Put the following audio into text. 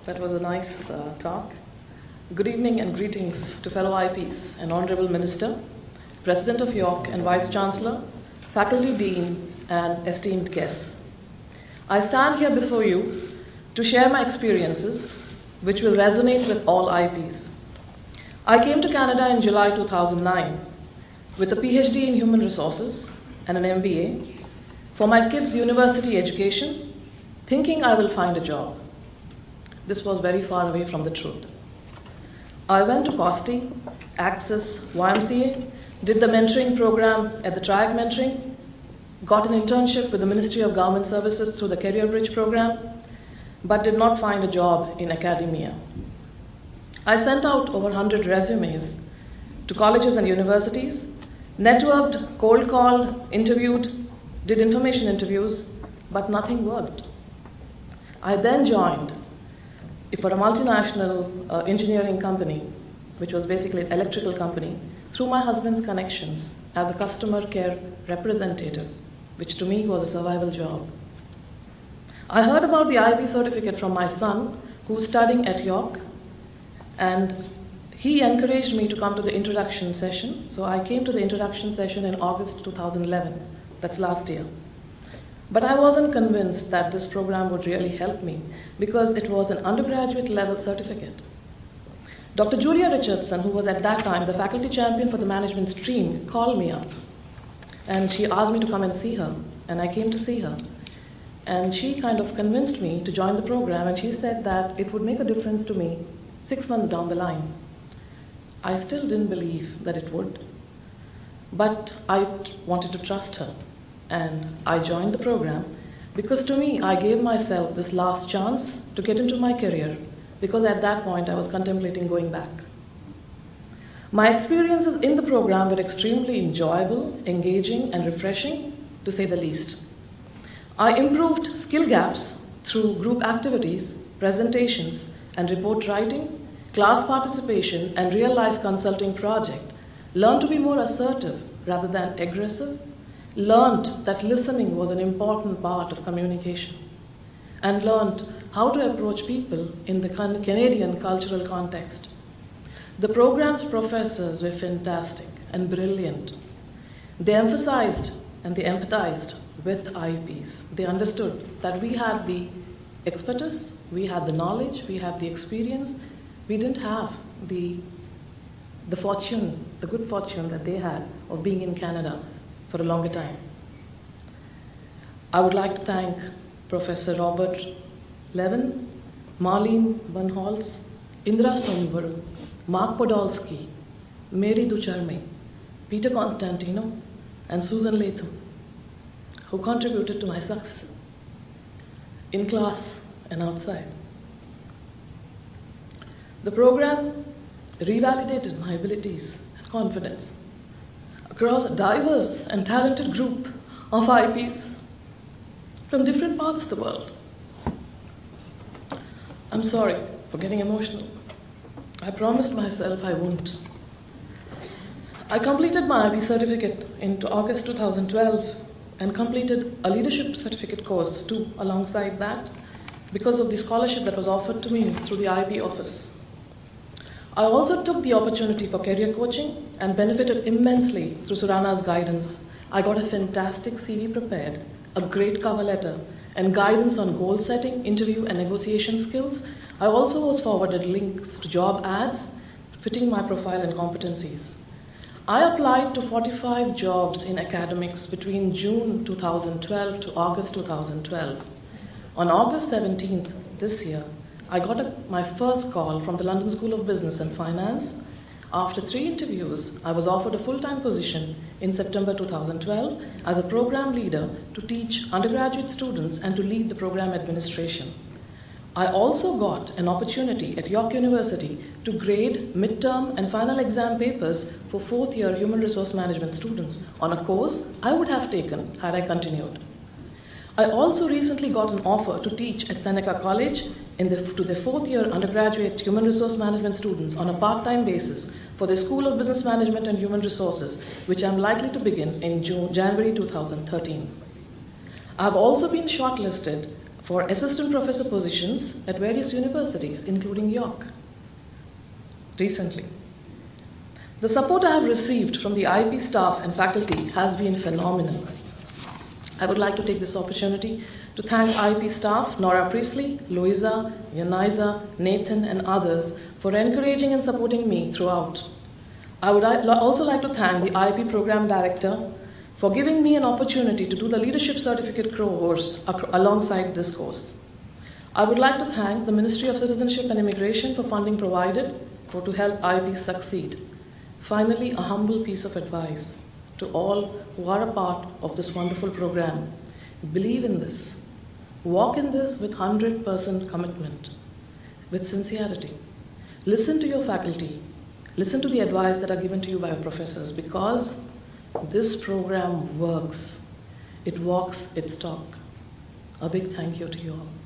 That was a nice talk. Good evening and greetings to fellow IPs and Honorable Minister, President of York and Vice Chancellor, Faculty Dean and esteemed guests. I stand here before you to share my experiences which will resonate with all IPs. I came to Canada in July 2009 with a PhD in Human Resources and an MBA for my kids' university education, thinking I will find a job. This was very far away from the truth. I went to COSTI, Access, YMCA, did the mentoring program at the TRIAC Mentoring, got an internship with the Ministry of Government Services through the Career Bridge program, but did not find a job in academia. I sent out over 100 resumes to colleges and universities, networked, cold called, interviewed, did information interviews, but nothing worked. I then joined for a multinational engineering company, which was basically an electrical company, through my husband's connections as a customer care representative, which to me was a survival job. I heard about the IB certificate from my son, who was studying at York, and he encouraged me to come to the introduction session. So I came to the introduction session in August 2011. That's last year. But I wasn't convinced that this program would really help me because it was an undergraduate level certificate. Dr. Julia Richardson, who was at that time the faculty champion for the management stream, called me up and she asked me to come and see her, and I came to see her. And she kind of convinced me to join the program, and she said that it would make a difference to me 6 months down the line. I still didn't believe that it would, but I wanted to trust her. And I joined the program because to me, I gave myself this last chance to get into my career because at that point I was contemplating going back. My experiences in the program were extremely enjoyable, engaging, and refreshing, to say the least. I improved skill gaps through group activities, presentations, and report writing, class participation, and real-life consulting project, learned to be more assertive rather than aggressive, learned that listening was an important part of communication, and learned how to approach people in the Canadian cultural context. The program's professors were fantastic and brilliant. They emphasized and they empathized with IPs. They understood that we had the expertise, we had the knowledge, we had the experience. We didn't have the good fortune that they had of being in Canada for a longer time. I would like to thank Professor Robert Levin, Marlene Bunholz, Indra Sombaru, Mark Podolsky, Mary Ducharme, Peter Constantino, and Susan Latham, who contributed to my success in class and outside. The program revalidated my abilities and confidence across a diverse and talented group of IPs from different parts of the world. I'm sorry for getting emotional. I promised myself I won't. I completed my IB certificate in August 2012 and completed a leadership certificate course too alongside that because of the scholarship that was offered to me through the IB office. I also took the opportunity for career coaching and benefited immensely through Surana's guidance. I got a fantastic CV prepared, a great cover letter, and guidance on goal setting, interview, and negotiation skills. I also was forwarded links to job ads fitting my profile and competencies. I applied to 45 jobs in academics between June 2012 to August 2012. On August 17th this year, I got my first call from the London School of Business and Finance. After 3 interviews, I was offered a full-time position in September 2012 as a program leader to teach undergraduate students and to lead the program administration. I also got an opportunity at York University to grade midterm and final exam papers for 4th year human resource management students on a course I would have taken had I continued. I also recently got an offer to teach at Seneca College to the 4th year undergraduate human resource management students on a part-time basis for the School of Business Management and Human Resources, which I'm likely to begin in January 2013. I've also been shortlisted for assistant professor positions at various universities, including York, recently. The support I have received from the IIP staff and faculty has been phenomenal. I would like to take this opportunity to thank IIP staff, Nora Priestley, Louisa, Yanisa, Nathan, and others for encouraging and supporting me throughout. I would also like to thank the IIP Program Director for giving me an opportunity to do the Leadership Certificate course alongside this course. I would like to thank the Ministry of Citizenship and Immigration for funding provided to help IIP succeed. Finally, a humble piece of advice to all who are a part of this wonderful program. Believe in this. Walk in this with 100% commitment, with sincerity. Listen to your faculty. Listen to the advice that are given to you by your professors, because this program works. It walks its talk. A big thank you to you all.